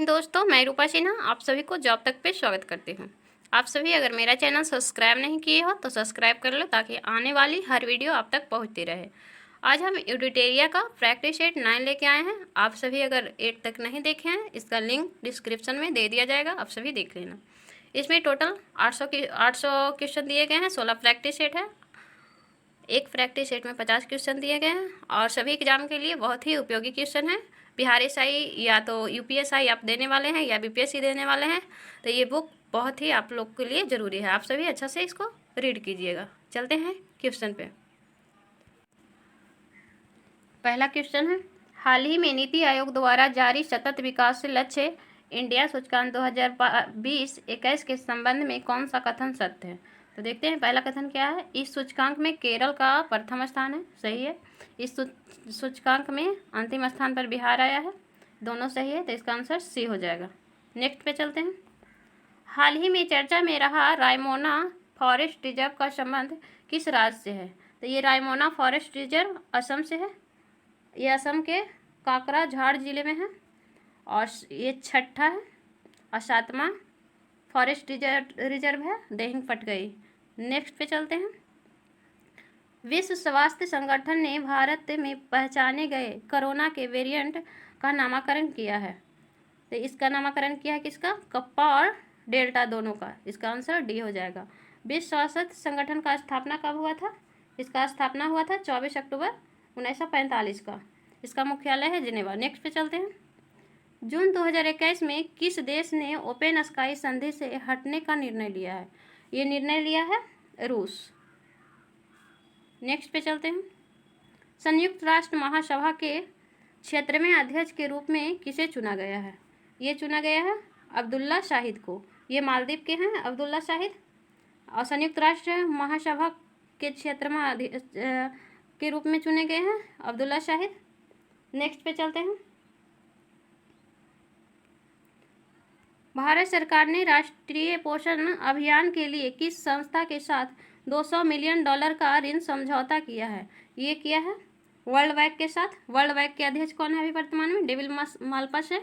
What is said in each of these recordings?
हिंद दोस्तों, मैं रूपा सिन्हा आप सभी को जॉब तक पे स्वागत करती हूँ। आप सभी अगर मेरा चैनल सब्सक्राइब नहीं किए हो तो सब्सक्राइब कर लो ताकि आने वाली हर वीडियो आप तक पहुँचती रहे। आज हम एडिटेरिया का प्रैक्टिस सेट 9 लेके आए हैं। आप सभी अगर 8 तक नहीं देखे हैं, इसका लिंक डिस्क्रिप्शन में दे दिया जाएगा, आप सभी देख लेना। इसमें टोटल 800 क्वेश्चन दिए गए हैं। 16 प्रैक्टिस सेट है। एक प्रैक्टिस सेट में 50 क्वेश्चन दिए गए हैं और सभी एग्जाम के लिए बहुत ही उपयोगी क्वेश्चन है। बिहार एसआई या तो यूपीएसआई आप देने वाले हैं या बीपीएससी देने वाले हैं तो ये बुक बहुत ही आप लोग के लिए ज़रूरी है। आप सभी अच्छा से इसको रीड कीजिएगा। चलते हैं क्वेश्चन पे। पहला क्वेश्चन है, हाल ही में नीति आयोग द्वारा जारी सतत विकास लक्ष्य इंडिया सूचकांक 2020-21 के संबंध में कौन सा कथन सत्य है? तो देखते हैं पहला कथन क्या है। इस सूचकांक में केरल का प्रथम स्थान है, सही है। इस सूचकांक में अंतिम स्थान पर बिहार आया है, दोनों सही है, तो इसका आंसर सी हो जाएगा। नेक्स्ट पे चलते हैं। हाल ही में चर्चा में रहा रायमोना फॉरेस्ट रिजर्व का संबंध किस राज्य से है? तो ये रायमोना फॉरेस्ट रिजर्व असम से है। ये असम के काकराझाड़ जिले में है और ये छठा है और 7वां फॉरेस्ट रिजर्व है देहिंग पटगई। नेक्स्ट पे चलते हैं। विश्व स्वास्थ्य संगठन ने भारत में पहचाने गए कोरोना के वेरिएंट का नामकरण किया है। तो इसका नामकरण किया है किसका? कप्पा और डेल्टा दोनों का। इसका आंसर डी हो जाएगा। विश्व स्वास्थ्य संगठन का स्थापना कब हुआ था? इसका स्थापना हुआ था 24 अक्टूबर 1945 का। इसका मुख्यालय है जिनेवा। नेक्स्ट पे चलते हैं। जून 2021 में किस देश ने ओपन स्काई संधि से हटने का निर्णय लिया है? ये निर्णय लिया है रूस। नेक्स्ट पे चलते हैं। संयुक्त राष्ट्र महासभा के क्षेत्र में अध्यक्ष के रूप में किसे चुना गया है? ये चुना गया है अब्दुल्ला शाहिद को। ये मालदीव के हैं अब्दुल्ला शाहिद और संयुक्त राष्ट्र महासभा के क्षेत्र में के रूप में चुने गए हैं अब्दुल्ला शाहिद। नेक्स्ट पे चलते हैं। भारत सरकार ने राष्ट्रीय पोषण अभियान के लिए किस संस्था के साथ $200 मिलियन का ऋण समझौता किया है? ये किया है वर्ल्ड बैंक के साथ। वर्ल्ड बैंक के अध्यक्ष कौन है अभी वर्तमान में? डेविड माल्पास है।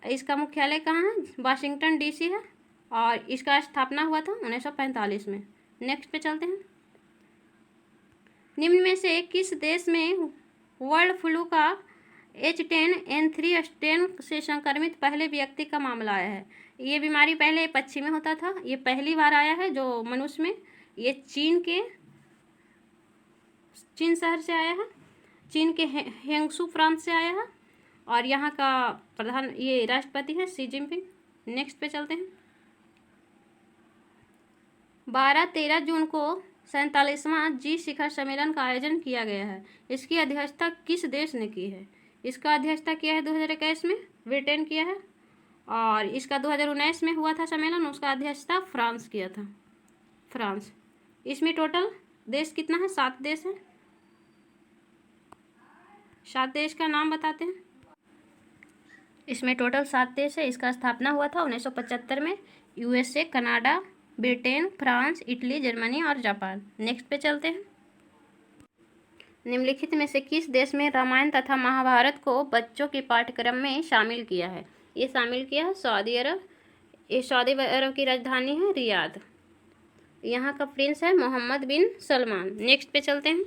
इसका मुख्यालय कहाँ है? वाशिंगटन डीसी है और इसका स्थापना हुआ था 1945 में। नेक्स्ट पे चलते हैं। निम्न में से किस देश में बर्ड फ्लू का H10N3 स्ट्रेन से संक्रमित पहले व्यक्ति का मामला आया है? ये बीमारी पहले पक्षी में होता था, ये पहली बार आया है जो मनुष्य में। ये चीन शहर से आया है, चीन के हेंगसू प्रांत से आया है और यहाँ का ये राष्ट्रपति है शी जिनपिंग। नेक्स्ट पे चलते हैं। 12-13 जून को 47वां जी शिखर सम्मेलन का आयोजन किया गया है। इसकी अध्यक्षता किस देश ने की है? इसका अध्यक्षता किया है 2021 में ब्रिटेन किया है और इसका 2019 में हुआ था सम्मेलन, उसका अध्यक्षता फ्रांस किया था, फ्रांस। इसमें टोटल देश कितना है? 7 देश है। 7 देश का नाम बताते हैं। इसमें टोटल 7 देश है। इसका स्थापना हुआ था 1975 में। USA, Canada, Britain, France, Italy, Germany और जापान। नेक्स्ट पे चलते हैं। निम्नलिखित में से किस देश में रामायण तथा महाभारत को बच्चों के पाठ्यक्रम में शामिल किया है? ये शामिल किया है सऊदी अरब। ये सऊदी अरब की राजधानी है रियाद। यहाँ का प्रिंस है मोहम्मद बिन सलमान। नेक्स्ट पे चलते हैं।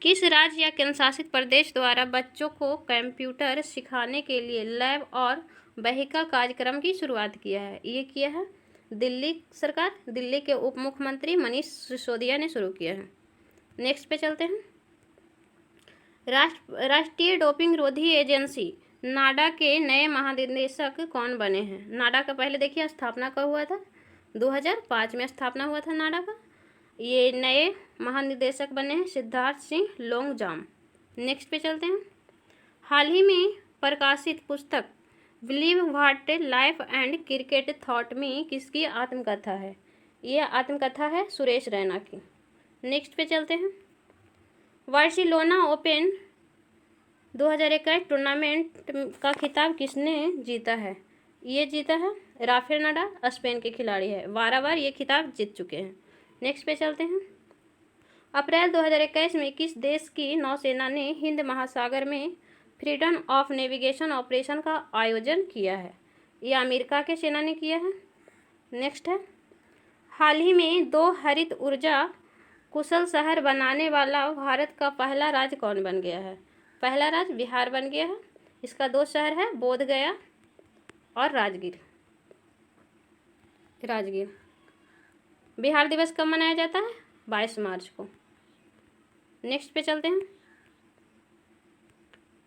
किस राज्य या केंद्र शासित प्रदेश द्वारा बच्चों को कंप्यूटर सिखाने के लिए लैब और व्हीकल कार्यक्रम की शुरुआत किया है? ये किया है दिल्ली सरकार। दिल्ली के उप मुख्यमंत्री मनीष सिसोदिया ने शुरू किया है। नेक्स्ट पे चलते हैं। राष्ट्रीय डोपिंग रोधी एजेंसी नाडा के नए महानिदेशक कौन बने हैं? नाडा का पहले देखिए स्थापना कब हुआ था? 2005 में स्थापना हुआ था नाडा का। ये नए महानिदेशक बने हैं सिद्धार्थ सिंह लोंगजाम। नेक्स्ट पे चलते हैं। हाल ही में प्रकाशित पुस्तक believe what life and cricket thought में किसकी आत्मकथा है? ये आत्मकथा है सुरेश रैना की। नेक्स्ट पे चलते हैं। बार्सिलोना ओपन 2021 टूर्नामेंट का खिताब किसने जीता है? ये जीता है राफेल नडाल, स्पेन के खिलाड़ी है। 12 बार ये खिताब जीत चुके हैं। नेक्स्ट पे चलते हैं। अप्रैल 2021 में किस देश की नौसेना ने हिंद महासागर में फ्रीडम ऑफ नेविगेशन ऑपरेशन का आयोजन किया है? ये अमेरिका के सेना ने किया है। नेक्स्ट है, हाल ही में 2 हरित ऊर्जा कुशल शहर बनाने वाला भारत का पहला राज्य कौन बन गया है? पहला राज्य बिहार बन गया है। इसका 2 शहर है, बोध गया और राजगीर। बिहार दिवस कब मनाया जाता है? 22 मार्च को। नेक्स्ट पे चलते हैं,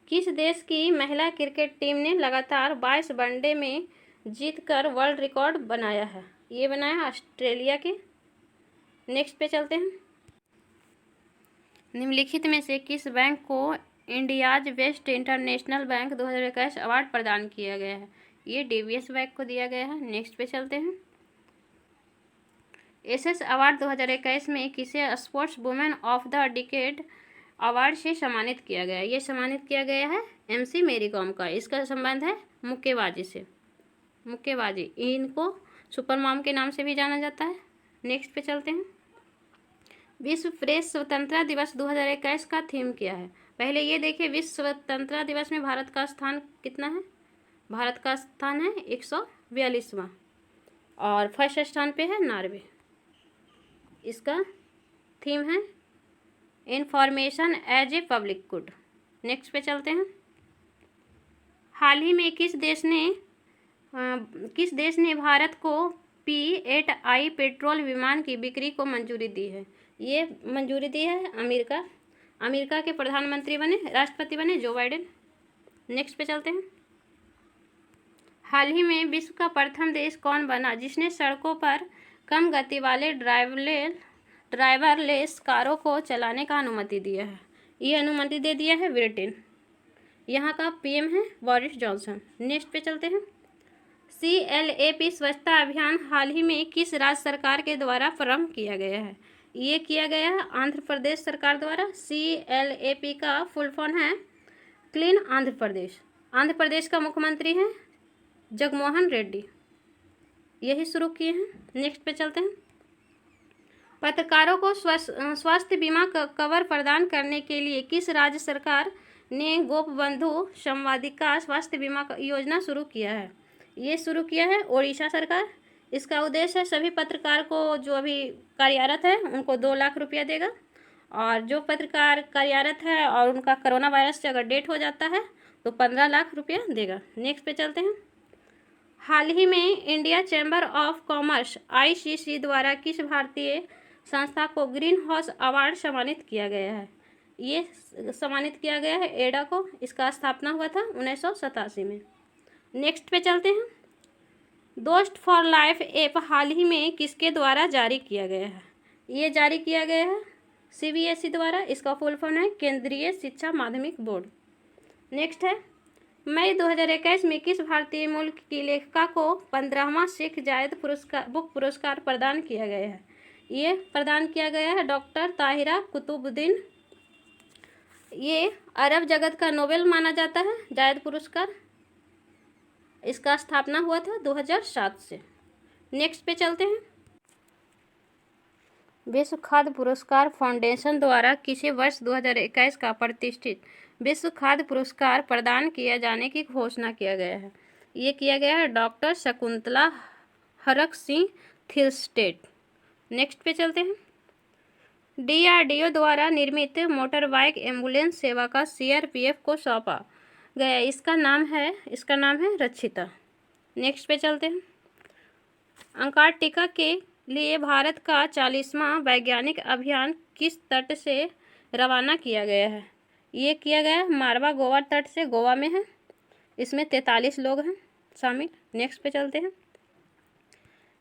किस देश की महिला क्रिकेट टीम ने लगातार 22 वनडे में जीतकर वर्ल्ड रिकॉर्ड बनाया है? ये बनाया ऑस्ट्रेलिया के। नेक्स्ट पे चलते हैं, निम्नलिखित में से किस बैंक को India's best international bank 2021 award प्रदान किया गया है? ये डीबीएस बैंक को दिया गया है। नेक्स्ट पे चलते हैं, एसएस अवार्ड 2021 में किसे sports women of the decade award से सम्मानित किया गया? ये सम्मानित किया गया है एमसी मेरी कॉम का। इसका संबंध है मुक्केबाजी से। मुक्केबाजी, इनको सुपर मॉम के नाम से भी जाना जाता है। नेक्स्ट पे चलते हैं, विश्व प्रेस स्वतंत्रता दिवस 2021 का थीम क्या है? पहले ये देखिए, विश्व स्वतंत्रता दिवस में भारत का स्थान कितना है? भारत का स्थान है 142वां और फर्स्ट स्थान पे है नॉर्वे। इसका थीम है information as a public good. Next पे चलते हैं, हाल ही में किस देश ने भारत को P-8I पेट्रोल विमान की बिक्री को मंजूरी दी है? ये मंजूरी दी है अमेरिका। अमेरिका के प्रधानमंत्री बने, राष्ट्रपति बने जो बाइडेन। नेक्स्ट पे चलते हैं, हाल ही में विश्व का प्रथम देश कौन बना जिसने सड़कों पर कम गति वाले ड्राइवरलेस कारों को चलाने का अनुमति दिया है? ये अनुमति दे दिया है ब्रिटेन। यहाँ का पीएम है बोरिस जॉनसन। नेक्स्ट पे चलते हैं, CLAP स्वच्छता अभियान हाल ही में किस राज्य सरकार के द्वारा प्रारंभ किया गया है? ये किया गया है आंध्र प्रदेश सरकार द्वारा। CLAP का फुल फॉर्म है क्लीन आंध्र प्रदेश। आंध्र प्रदेश का मुख्यमंत्री है जगनमोहन रेड्डी, यही शुरू किए हैं। नेक्स्ट पे चलते हैं, पत्रकारों को स्वास्थ्य बीमा कवर प्रदान करने के लिए किस राज्य सरकार ने गोपबंधु संवादिका स्वास्थ्य बीमा योजना शुरू किया है? ये शुरू किया है ओडिशा सरकार। इसका उद्देश्य है सभी पत्रकार को जो अभी कार्यरत है उनको 2 लाख रुपया देगा, और जो पत्रकार कार्यरत है और उनका कोरोना वायरस से अगर डेथ हो जाता है तो 15 लाख रुपया देगा। नेक्स्ट पे चलते हैं, हाल ही में India chamber of commerce ICC द्वारा किस भारतीय संस्था को ग्रीन हाउस अवार्ड सम्मानित किया गया है? ये सम्मानित किया गया है एडा को। इसका स्थापना हुआ था 1987 में। नेक्स्ट पे चलते हैं, दोस्त फॉर लाइफ ऐप हाल ही में किसके द्वारा जारी किया गया है? ये जारी किया गया है CBSE द्वारा। इसका फुल फॉर्म है केंद्रीय शिक्षा माध्यमिक बोर्ड। नेक्स्ट है, मई 2021 में किस भारतीय मूल की लेखिका को 15वां शेख जायद बुक पुरस्कार प्रदान किया गया है? ये प्रदान किया गया है डॉक्टर ताहिरा कुतुबुद्दीन। ये अरब जगत का नोबेल माना जाता है जायद पुरस्कार। इसका स्थापना हुआ था 2007 से। नेक्स्ट पे चलते हैं, विश्व खाद्य पुरस्कार फाउंडेशन द्वारा किसे वर्ष 2021 का प्रतिष्ठित विश्व खाद्य पुरस्कार प्रदान किया जाने की घोषणा किया गया है? ये किया गया है डॉक्टर शकुंतला हरक सिंह थिलस्टेट। नेक्स्ट पे चलते हैं, DRDO द्वारा निर्मित मोटर बाइक एम्बुलेंस सेवा का CRPF को सौंपा गया, इसका नाम है रक्षिता। नेक्स्ट पे चलते हैं, अंटार्कटिका के लिए भारत का 40वां वैज्ञानिक अभियान किस तट से रवाना किया गया है? ये किया गया मारवा गोवा तट से, गोवा में है। इसमें 43 लोग हैं शामिल। नेक्स्ट पे चलते हैं,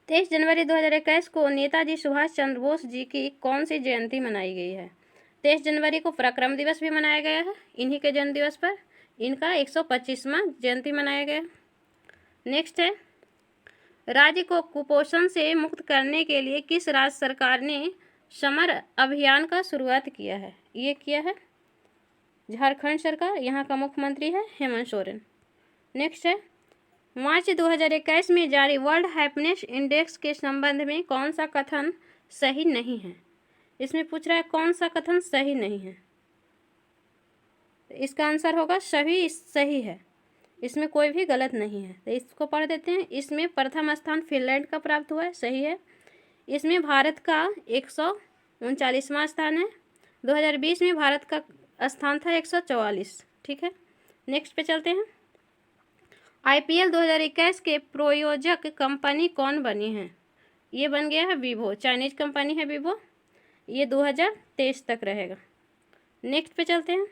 23 जनवरी 2021 को नेताजी सुभाष चंद्र बोस जी की कौन सी जयंती मनाई गई है? 23 जनवरी को पराक्रम दिवस भी मनाया गया है इन्हीं के जन्म दिवस पर। इनका 125वां जयंती मनाया गया। नेक्स्ट है, राज्य को कुपोषण से मुक्त करने के लिए किस राज्य सरकार ने समर अभियान का शुरुआत किया है? ये किया है झारखंड सरकार। यहाँ का मुख्यमंत्री है हेमंत सोरेन। नेक्स्ट है, मार्च 2021 में जारी वर्ल्ड हैप्पीनेस इंडेक्स के संबंध में कौन सा कथन सही नहीं है? इसमें पूछ रहा है कौन सा कथन सही नहीं है। तो इसका आंसर होगा सभी सही है, इसमें कोई भी गलत नहीं है। तो इसको पढ़ देते हैं। इसमें प्रथम स्थान फिनलैंड का प्राप्त हुआ है, सही है। इसमें भारत का 139वां स्थान है। 2020 में भारत का स्थान था 144, ठीक है। नेक्स्ट पे चलते हैं। IPL 2021 के प्रायोजक कंपनी कौन बनी है? ये बन गया है वीवो, चाइनीज कंपनी है वीवो। ये 2023 तक रहेगा। नेक्स्ट पे चलते हैं।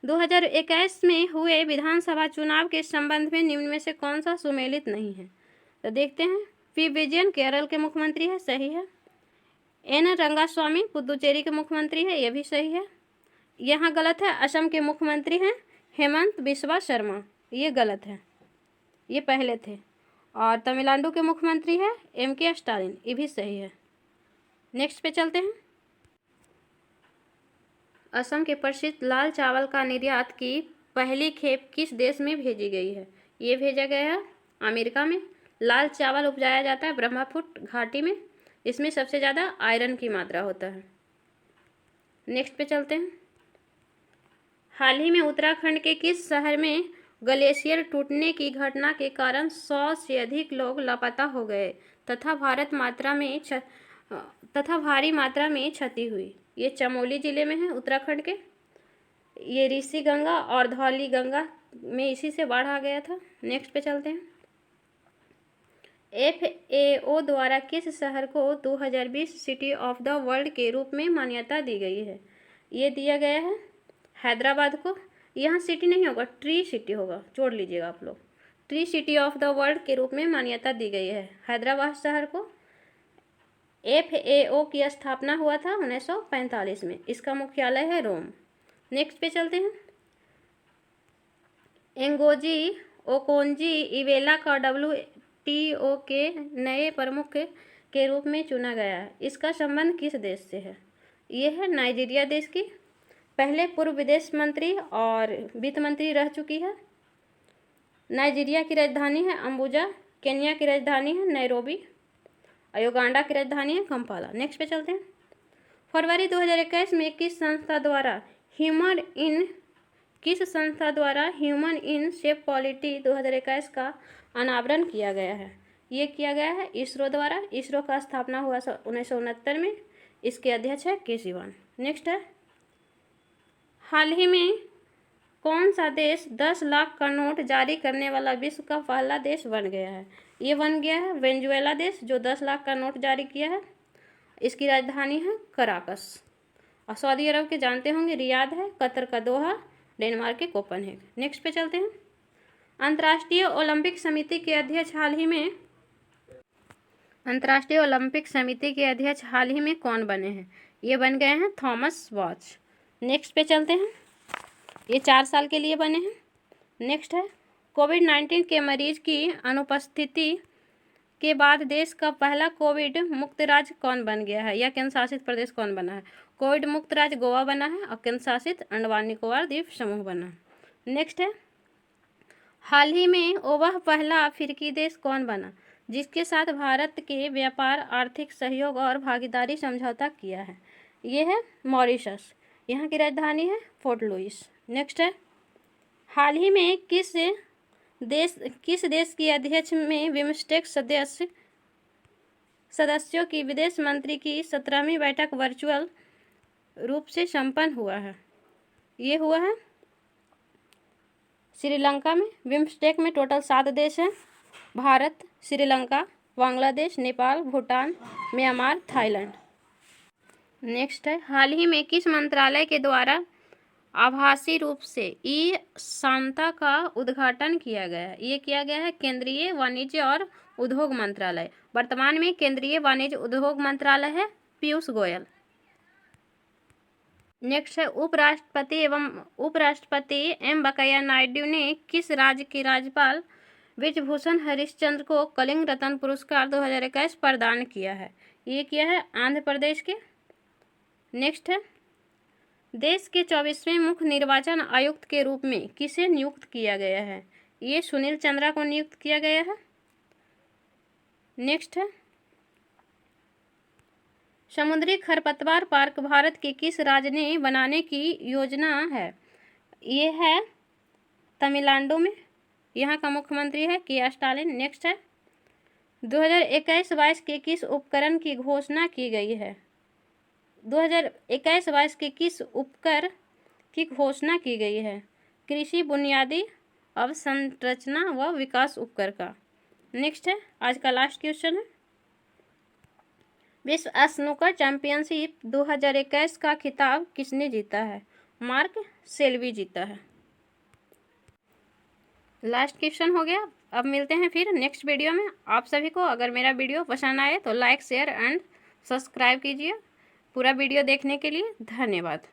2021 में हुए विधानसभा चुनाव के संबंध में निम्न में से कौन सा सुमेलित नहीं है? तो देखते हैं। पी विजयन केरल के मुख्यमंत्री है, सही है। एन रंगास्वामी पुदुचेरी के मुख्यमंत्री है, ये भी सही है। यहाँ गलत है, असम के मुख्यमंत्री हैं हेमंत बिस्वा शर्मा, ये गलत है, ये पहले थे। और तमिलनाडु के मुख्यमंत्री है MK स्टालिन, ये भी सही है। नेक्स्ट पे चलते हैं। असम के प्रसिद्ध लाल चावल का निर्यात की पहली खेप किस देश में भेजी गई है? ये भेजा गया है अमेरिका में। लाल चावल उपजाया जाता है ब्रह्मपुत्र घाटी में। इसमें सबसे ज़्यादा आयरन की मात्रा होता है। नेक्स्ट पे चलते हैं। हाल ही में उत्तराखंड के किस शहर में ग्लेशियर टूटने की घटना के कारण 100 से अधिक लोग लापता हो गए तथा भारी मात्रा में क्षति हुई? ये चमोली जिले में है उत्तराखंड के। ये ऋषि गंगा और धौली गंगा में इसी से बाढ़ आ गया था। नेक्स्ट पे चलते हैं। FAO द्वारा किस शहर को 2020 सिटी ऑफ द वर्ल्ड के रूप में मान्यता दी गई है? ये दिया गया है हैदराबाद को। यहाँ सिटी नहीं होगा, ट्री सिटी होगा, जोड़ लीजिएगा आप लोग। Tree city of the world के रूप में मान्यता दी गई है हैदराबाद शहर को। FAO की स्थापना हुआ था 1945 में। इसका मुख्यालय है रोम। नेक्स्ट पे चलते हैं। एंगोजी ओकोंजी इवेला का WTO के नए प्रमुख के रूप में चुना गया है। इसका संबंध किस देश से है? ये है नाइजीरिया देश की। पहले पूर्व विदेश मंत्री और वित्त मंत्री रह चुकी है। नाइजीरिया की राजधानी है अम्बुजा, केन्या की राजधानी है नैरोबी, युगांडा की राजधानी है कंपाला। नेक्स्ट पे चलते हैं। फरवरी 2021 में किस संस्था द्वारा ह्यूमन इन शेप क्वालिटी 2021 का अनावरण किया गया है? ये किया गया है इसरो द्वारा। इसरो का स्थापना हुआ 1969 में। इसके अध्यक्ष है के सिवान। नेक्स्ट है। हाल ही में कौन सा देश 10 लाख का नोट जारी करने वाला विश्व का पहला देश बन गया है? ये बन गया है वेनेजुएला देश, जो 10 लाख का नोट जारी किया है। इसकी राजधानी है कराकस। और सऊदी अरब के जानते होंगे रियाद है, कतर का दोहा, डेनमार्क के कोपनहेगन। नेक्स्ट पे चलते हैं। अंतर्राष्ट्रीय ओलंपिक समिति के अध्यक्ष हाल ही में कौन बने हैं? ये बन गए हैं थॉमस बॉच। नेक्स्ट पे चलते हैं। ये 4 साल के लिए बने हैं। नेक्स्ट है। कोविड-19 के मरीज की अनुपस्थिति के बाद देश का पहला कोविड मुक्त राज्य कौन बन गया है, या केंद्र शासित प्रदेश कौन बना है? कोविड मुक्त राज्य गोवा बना है और केंद्र शासित अंडमान निकोबार द्वीप समूह बना है। नेक्स्ट है। हाल ही में वह पहला अफ्रीकी देश कौन बना जिसके साथ भारत के व्यापार, आर्थिक सहयोग और भागीदारी समझौता किया है? ये है मॉरिशस। यहाँ की राजधानी है फोर्ट लुइस। नेक्स्ट है। हाल ही में किस देश की अध्यक्ष में बिम्स्टेक सदस्यों की विदेश मंत्री की 17वीं बैठक वर्चुअल रूप से संपन्न हुआ है? ये हुआ है श्रीलंका में। बिम्स्टेक में टोटल 7 देश हैं: Bharat, Sri Lanka, Bangladesh, Nepal, Bhutan, Myanmar, Thailand. Next है। हाल ही में किस मंत्रालय के द्वारा आभासी रूप से ई-सांता का उद्घाटन किया गया है? ये किया गया है केंद्रीय वाणिज्य और उद्योग मंत्रालय। वर्तमान में केंद्रीय वाणिज्य उद्योग मंत्रालय है पीयूष गोयल। नेक्स्ट है। उपराष्ट्रपति एम वेंकैया नायडू ने किस राज्य के राज्यपाल ब्रिजभूषण हरिश्चंद्र को कलिंग रत्न पुरस्कार 2021 प्रदान किया है? ये किया है आंध्र प्रदेश के। नेक्स्ट है। देश के 24वें मुख्य निर्वाचन आयुक्त के रूप में किसे नियुक्त किया गया है? ये सुनील चंद्रा को नियुक्त किया गया है। नेक्स्ट है। समुद्री खरपतवार पार्क भारत के किस राज्य ने बनाने की योजना है? ये है तमिलनाडु में। यहाँ का मुख्यमंत्री है के स्टालिन। नेक्स्ट है 2021-22 के किस उपकरण की घोषणा की गई है? 2021-22 के किस उपकर की घोषणा की गई है? कृषि बुनियादी अवसंरचना व विकास उपकर का। नेक्स्ट है आज का लास्ट क्वेश्चन है विश्व स्नूकर चैंपियनशिप 2021 का खिताब किसने जीता है? मार्क सेल्वी जीता है। लास्ट क्वेश्चन हो गया। अब मिलते हैं फिर नेक्स्ट वीडियो में। आप सभी को अगर मेरा वीडियो पसंद आए तो लाइक शेयर एंड सब्सक्राइब कीजिए। पूरा वीडियो देखने के लिए धन्यवाद।